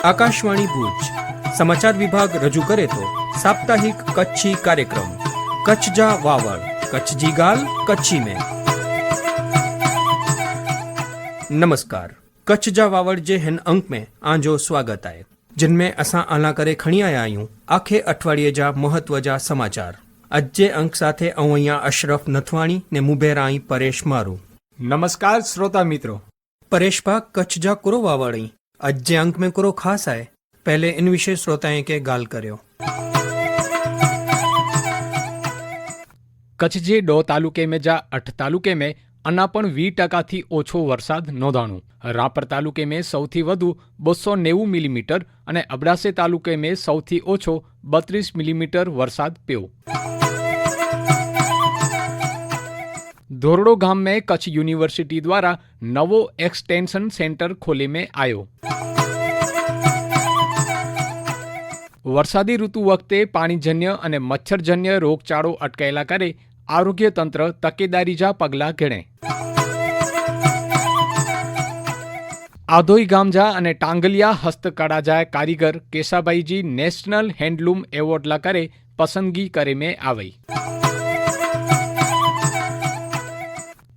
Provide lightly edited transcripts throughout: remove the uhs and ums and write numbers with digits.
આકાશવાણી ભુજ સમાચાર વિભાગ રજૂ કરે તો સાપ્તાહિક કચ્છી કાર્યક્રમ કચ્છ જા વાવડ कच्छ जी गाल कच्छी में। नमस्कार। कच्छ जा वावड़ जे हिन अंक में आंजो स्वागत है, जिनमें असां आला करे खणी आया आहियूं आखे अठवाडिये जा महत्व जा समाचार। अज जे अंक साथे अवैया अशरफ नथवाणी ने मुबेर आई परेश मारू। नमस्कार श्रोता मित्रों। परेश भा कच्छ जा कुरो वावड़ी अज जे अंक में कुरो खास है, पहले इन विषय श्रोताएं के गाल कर्यो। कच्छ जे 2 तालुके में जा 8 तालुके में अना पण 20% थी ओछो वरसाद नोंधाणो। रापर तालुके में सौथी वधु 290 मिलीमीटर अने अबडासे तालुके में सौथी ओछो 32 मिलीमीटर वरसाद प्यो। धोरडो गाम में कच्छ यूनिवर्सिटी द्वारा नवो एक्सटेंशन सेंटर खोले में आयो। वरसादी ऋतु वखते पाणीजन्य अने मच्छरजन्य रोगचाळो अटकायेला करे आरोग्य तंत्र तकेदारी जा पगला घेणे। आधोई गाम जा अने टांगलिया हस्तकड़ा जा कारीगर केशाबाईजी नेशनल हेन्डलूम एवोर्ड ला करे पसंदगी करे में आवई।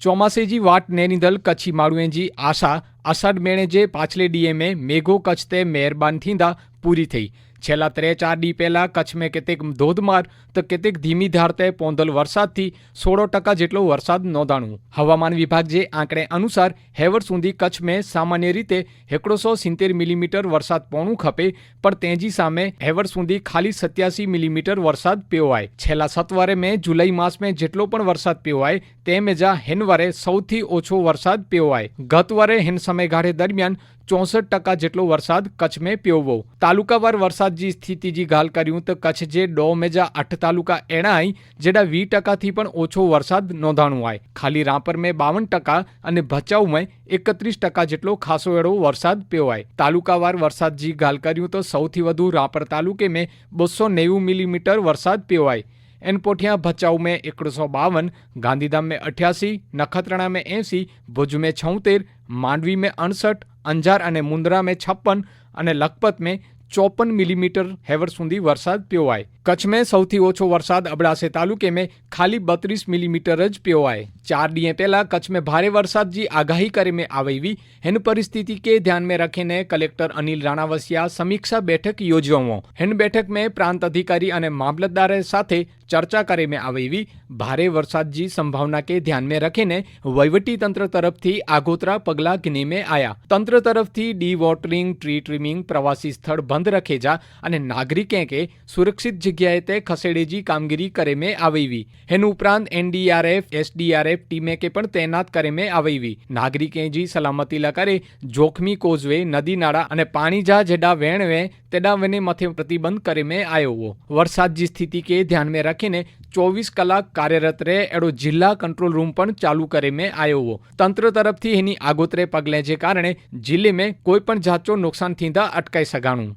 ચોમાસેજી વાટ નેનીદલ કચ્છી માળુએજી આશા અષાઢ મેણે જે પાછલે ડીએ में મેઘો કચ્છ તે મહેરબાન થીંदा પૂરી થઈ। છેલ્લા 3-4 ડી પહેલા કચ્છ में કેतेक ધોધમાર તો કેतेक ધીમી ધારતે પોંધલ વરસાદથી 16% જેટલો વરસાદ નોંધાણો। હવામાન વિભાગ જે આંકડે અનુસાર હેવર સુધી કચ્છ में સામાન્ય રીતે 170 મિલીમીટર વરસાદ પોણું ખપે, પણ તેજી સામે હેવર સુધી ખાલી 87 મિલીમીટર વરસાદ પ્યોવાય। છેલ્લા સત્વરે में जुलाई मास में જેટલો પણ વરસાદ પ્યોવાય તે મેજા હેનવરે સૌથી ઓછો વરસાદ પ્યોવાય। ગત વરે હેન સમયગાળે દરમિયાન 64% જેટલો વરસાદ કચ્છ में प्योवो। तालुकावार वरसाद जी स्थिति जी गाल कर्यूं तो कच्छ जे 2 में जा 8 तालुका एना आई जेड़ा 20% थी पण ओछो वरसाद नोंधाणो आए। खाली रापर में 52% अने भचाऊ में 31% जेटलो खासो एड़ो वरसाद प्योवाय। तालुकावार वरसाद जी गाल कर्यूं तो सौथी वधु रापर तालुके में 290 मिलीमीटर वरसाद प्योवाय। एनपोठिया भचाऊ में 152, गांधीधाम में 88, नखत्राणा में 80, भुज में 76, मांडवी में 68, अंजार अने मुंद्रा में 56 अने लखपत में 54 मिलीमीटर हेवर सुधी वरसाद प्योवाय। कच्छ में सौथी ओछो वरसाद अबडासे तालुके में खाली 32 मिलीमीटर ज प्योवाय। 4 डी पहला कच्छ में भारे वरसाद जी आगाही करे में आवी। हेन परिस्थिति के ध्यान में रखीने कलेक्टर अनिल राणावसिया समीक्षा बैठक योजवो। हेन बैठक में प्रांत अधिकारी अने मामलतदार साथे चर्चा करे में आवी। भारे वरसाद जी संभावना के ध्यान में रखीने वहीवटी तंत्र तरफ थी आगोतरा पगला घनी में आया। तंत्र तरफ थी डी वॉटरिंग, ट्री ट्रीमिंग, प्रवासी स्थल बंद रखे जा अने नागरिकें के सुरक्षित जग्याए ते खसेड़ेजी कामगीरी करे में आवी। हेन उपरांत एनडीआरएफ, एसडीआरएफ टीमें के पण तैनात करे में आवी। नागरिकें जी सलामती ला करे जोखमी कोजवे, नदी नाड़ा अने पाणी जा जेडा वेणवे तेडा वेने मथे प्रतिबंध करे में आयो हो। वरसाद जी स्थिति के ध्यान में रखीने 24 कलाक कार्यरत रहे एड़ो जिला कंट्रोल रूम पण चालू करे में आयो हो। तंत्र तरफथी एनी आगोतरे पगले जे कारणे जिले में कोई पण जातनो नुकसान थींदा अटकाई सगाणुं।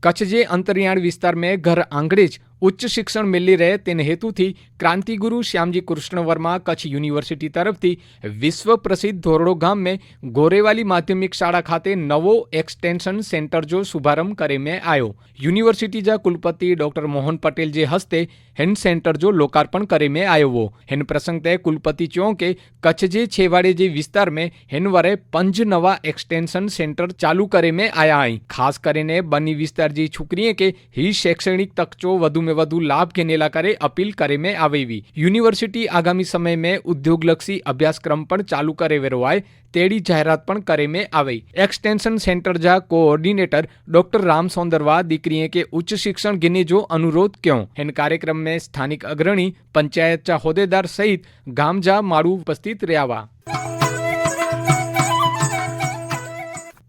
कच्छ जे अंतरियाळ विस्तार में घर आंगणे ज उच्च शिक्षण मिली रहे तेने हेतुथी क्रांतिगुरु श्यामजी कृष्ण वर्मा कच्छ यूनिवर्सिटी तरफथी विश्व प्रसिद्ध धोरडो गाम में गोरेवाली माध्यमिक शाळा खाते नवो एक्सटेंशन सेंटर जो शुभारंभ करे में आयो। यूनिवर्सिटी जा कुलपति डॉक्टर मोहन पटेल जे हस्ते हेन सेंटर जो लोकार्पण करे में आयो हो। हेन प्रसंग ते कुलपति चो के कच्छ जे छेवाड़े जे विस्तार में हेन वरे 5 नवा एक्सटेंशन सेंटर चालू करे में आया आई। खास करीने बनी विस्तार जी छोकरीए के ही शैक्षणिक तक चो वधु में વધુ લાભ ઘેનેલા કરે અપીલ કરે में आवेवी। यूनिवर्सिटी आगामी समय में उद्योगलक्षी अभ्यासक्रम पण चालू करे वेरवाय तेड़ी जाहरात पण करे में आवे। एक्सटेंशन सेंटर जा कोऑर्डिनेटर डॉक्टर राम सौंदरवा दीकरीए के उच्च शिक्षण गिने जो अनुरोध क्यों। इन कार्यक्रम में स्थानिक अग्रणी, पंचायत चा होदेदार सहित गाम जा माळू उपस्थित रह्या।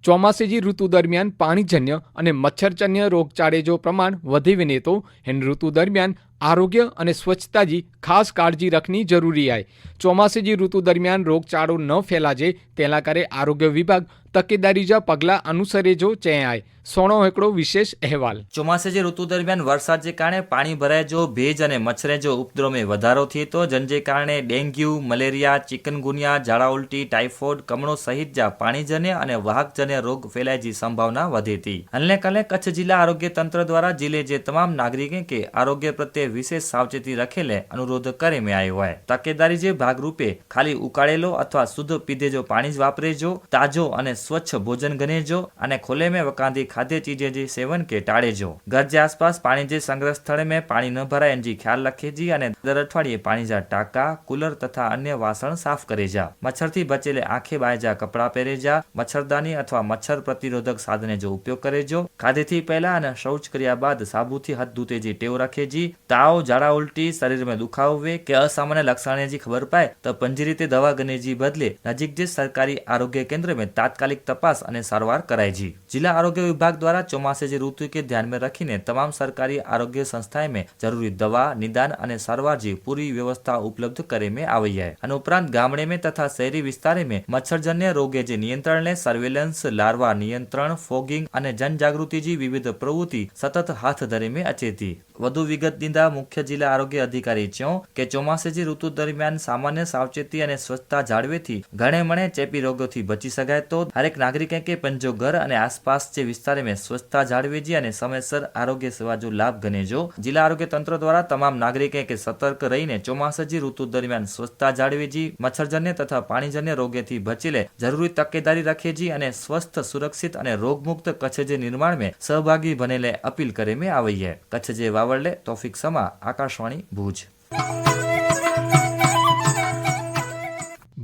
ચોમાસેજી ઋતુ દરમિયાન પાણીજન્ય અને મચ્છરજન્ય રોગચાળે જો પ્રમાણ વધી વિને તો હેન ઋતુ દરમિયાન आरोग्य અને સ્વચ્છતાજી ખાસ કાળજી રખની જરૂરી આય। ચોમાસેજી ઋતુ દરમિયાન રોગચાળો ન ફેલાજે તેના કરે આરોગ્ય વિભાગ તકેદારીજા પગલાં અનુસરે જો ચે આય। સોણો એકડો વિશેષ અહેવાલ। ચોમાસેજી ઋતુ દરમિયાન વરસાદ જે કારણે પાણી ભરાય જો ભેજ અને મચ્છરે જો ઉપદ્રવમાં વધારો થયો તો જનજે કારણે ડેન્ગ્યુ, મલેરિયા, ચિકનગુનિયા, ઝાડા ઉલટી, ટાઇફોઇડ, કમળો સહિત જા પાણીજન્ય અને વાહકજન્ય રોગ ફેલાયજી સંભાવના વધી હતી। અન્ય કલે કચ્છ જિલ્લા આરોગ્ય તંત્ર દ્વારા જિલ્લે જે તમામ નાગરિકે કે આરોગ્ય પ્રત્યે વિશેષ સાવચેતી રખેલે અનુરોધ કરે में આવ્યો હોય। તકેદારી જે ભાગરૂપે ખાલી ઉકાળેલો અથવા શુદ્ધ પીધેજો પાણી જ વાપરેજો, તાજો અને સ્વચ્છ ભોજન ગણેજો અને ખુલ્લે में વકાંદી खाद्य चीजें जी सेवन के टाड़ेजो। घर जे आसपास पानी जे संग्रह स्थल में पानी न भराय एनजी ख्याल रखेजी અને દર અઠવાડિયે પાણી જા ટાંકા, કુલર તથા અન્ય વાસણ સાફ કરેજા। મચ્છરથી બચેલે આંખે બાયજા કપડાં પહેરેજા। મચ્છરદાની અથવા મચ્છર પ્રતિરોધક સાધને જો ઉપયોગ કરેજો। ખાધેથી પહેલા અને શૌચ કર્યા બાદ સાબુથી હાથ ધૂતેજી ટેવ રાખેજી। તાવ, ઝાડા ઉલટી, શરીરમાં દુખાવો વે કે અસામાન્ય લક્ષણેજી ખબર પાય તો પંજી રીતે દવા ગનેજી બદલે નજીક જે સરકારી આરોગ્ય કેન્દ્ર में તાત્કાલિક તપાસ અને સારવાર કરાયજી। જિલ્લા આરોગ્ય विभाग द्वारा चौमासे जी ऋतु के ध्यान में रखीने तमाम सरकारी आरोग्य संस्थाएं में जरूरी दवा, निदान और सारवार जी पूरी व्यवस्था उपलब्ध करे में आई है। उपरांत गामडे में तथा शहरी विस्तार में मच्छरजन्य रोगे जे नियंत्रण ने सर्वेलन्स, लार्वा नियंत्रण, फॉगिंग और जन जागृति जी विविध प्रवृत्ति सतत हाथ धरे में अचे थी। વધુ વિગત દીધા મુખ્ય જિલ્લા આરોગ્ય અધિકારી ચ્યો કે ચોમાસેજી ઋતુ દરમિયાન સામાન્ય સાવચેતી અને સ્વચ્છતા જાળવેથી ઘણે મણે ચેપી રોગોથી બચી શકાય તો હરેક નાગરિકે કે પંજો ઘર અને આસપાસ જે વિસ્તાર में સ્વચ્છતા જાળવેજી અને સમયસર આરોગ્ય સેવા જો લાભ ગણેજો। જિલ્લા આરોગ્ય તંત્ર દ્વારા તમામ નાગરિકે કે સતર્ક રહીને ચોમાસેજી ઋતુ દરમિયાન સ્વચ્છતા જાળવેજી, મચ્છરજન્ય તથા પાણીજન્ય રોગેથી બચીલે જરૂરી તકેદારી રાખેજી અને સ્વસ્થ, સુરક્ષિત અને રોગમુક્ત કચ્છ જે નિર્માણ में सहभागी बनेले अपील करे में आई है। कच्छ जे वावड़ले तौफिक समा, आकाशवाणी भूज।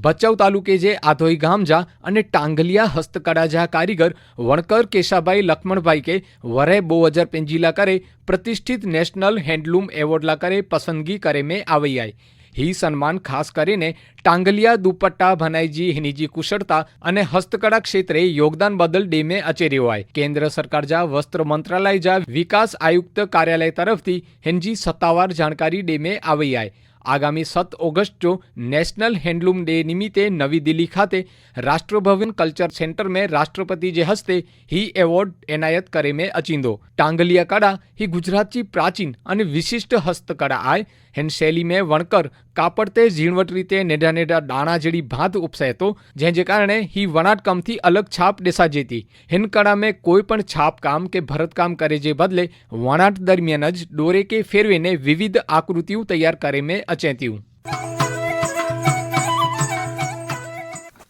ભચાઉ તાલુકે જે આધોઈ ગામ જા અને ટાંગલિયા હસ્તકળા જા કારીગર વણકર કેશાભાઈ લક્ષ્મણભાઈ કે વરે 2025 करे प्रतिष्ठित नेशनल हैंडलूम एवॉर्ड ला करे पसंदगी करे में આવી આય। ही सन्मान खास કરીને ટાંગલિયા દુપટ્ટા ભનાઈજી હિનીજી કુશળતા અને હસ્તકળા ક્ષેત્રે યોગદાન બદલ ડેમે અચેર્યો આય। કેન્દ્ર સરકાર જા વસ્ત્ર મંત્રાલય જા વિકાસ આયુક્ત કાર્યાલય તરફથી હિનજી સત્તાવાર જાણકારી ડેમે આવી આય। આગામી 7 ઓગસ્ટ જો નેશનલ हैंडलूम डे निमित्ते नवी दिल्ली खाते राष्ट्रभवन कल्चर सेंटर में राष्ट्रपति जे हस्ते ही एवॉर्ड एनायत करे में अचींदो। टांगलिया कड़ा ही गुजरात की प्राचीन और विशिष्ट हस्तकड़ा आय। हिन शैली में वणकर कापड़ ते झीणवट रीते नेडा नेडा दाणा जड़ी भात उपसे तो जे कारणे ही वणाटकाम थी अलग छाप देसा जेती। हिन कड़ा में कोई पण छाप काम के भरत काम करे जे बदले वणाट दरमियान ज डोरे के फेरवे ने विविध आकृतियों तैयार करे में अचेत्यूं।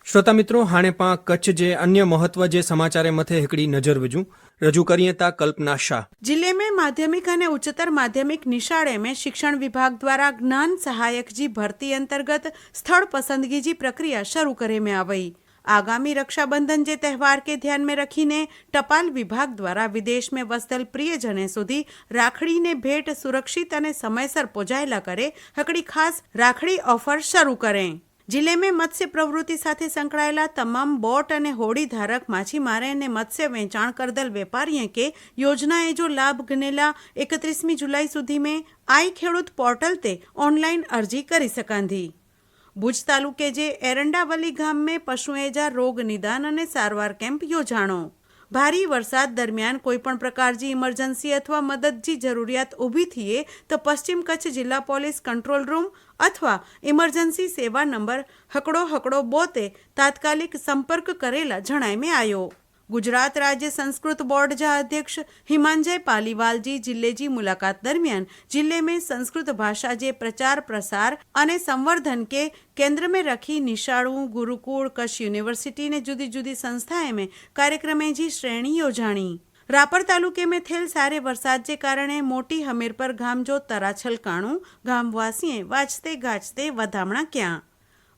श्रोता मित्रों, हाणे पा कच्छ जे अन्य महत्व जे समाचारे मथे हिकड़ी नजर विझूं। रजू करिए ता कल्पना शाह। जिले में माध्यमिक और उच्चतर माध्यमिक निशाळे में शिक्षण विभाग द्वारा ज्ञान सहायक जी भर्ती अंतर्गत स्थल पसंदगी जी प्रक्रिया शुरू करे में आई। आगामी रक्षाबंधन जे त्यौहार के ध्यान में रखीने टपाल विभाग द्वारा विदेश में वसतल प्रियजने सुधी राखड़ी ने भेट सुरक्षित और समयसर पहुंचायेला करे हकड़ी खास राखड़ी ऑफर शुरू करें। जिले में मत्स्य प्रवृत्ति साथे संकળાયેલા તમામ બોટ અને હોડી ધારક માછીમારે અને મત્સ્ય વેચાણ કરદલ વેપારીએ કે યોજનાએ જો લાભ ગણેલા 31 जुलाई सुधी में आई खेडूत पोर्टल ते ऑनलाइन अर्जी करी सकांधी। भुज तालुके जे एरंडावली गाम में पशुए जा रोग निदान અને સારવાર કેમ્પ યોજાણો। भारी वरसाद दरमियान कोईपण प्रकार जी इमरजन्सी अथवा मदद जी जरूरियात उभी थिए तो पश्चिम कच्छ जिला पोलीस कंट्रोल रूम अथवा इमरजन्सी सेवा नंबर हकड़ो हकड़ो बोते तात्कालिक संपर्क करेला जणाय में आयो। गुजरात राज्य संस्कृत बोर्ड जा अध्यक्ष हिमांजय पालीवाल जी जिले जी मुलाकात दरमियान जिले में संस्कृत भाषा जे प्रचार प्रसार अने संवर्धन के केंद्र में रखी निशाळू गुरुकुल कच्छ यूनिवर्सिटी ने जुदी जुदी संस्थाएं में कार्यक्रमें जी श्रेणी योजाणी। रापर तालुके में थेल सारे वरसाद जे कारणे मोटी हमीरपर गाम जो तराछल काणु गामवासीए वाजते गाजते वधामणा क्या।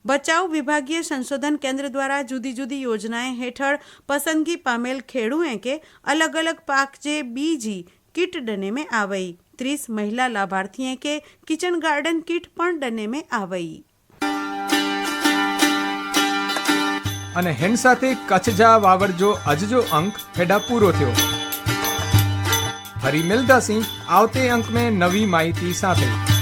बचाव विभागीय संशोधन केंद्र द्वारा जुदी जुदी योजनाएं हेठळ पसंदगी पामेल खेडूए के अलग अलग पाक जे बीजी किट डने में आवई। 30 महिला लाभार्थी के किचन गार्डन किट पण डने में आवई। અને હેન સાથે કચ્છ જા વાવડ જો અજજો અંક હેડા પૂરો થયો। ફરી મિલતાસી આવતે અંક में નવી માહિતી સાથે।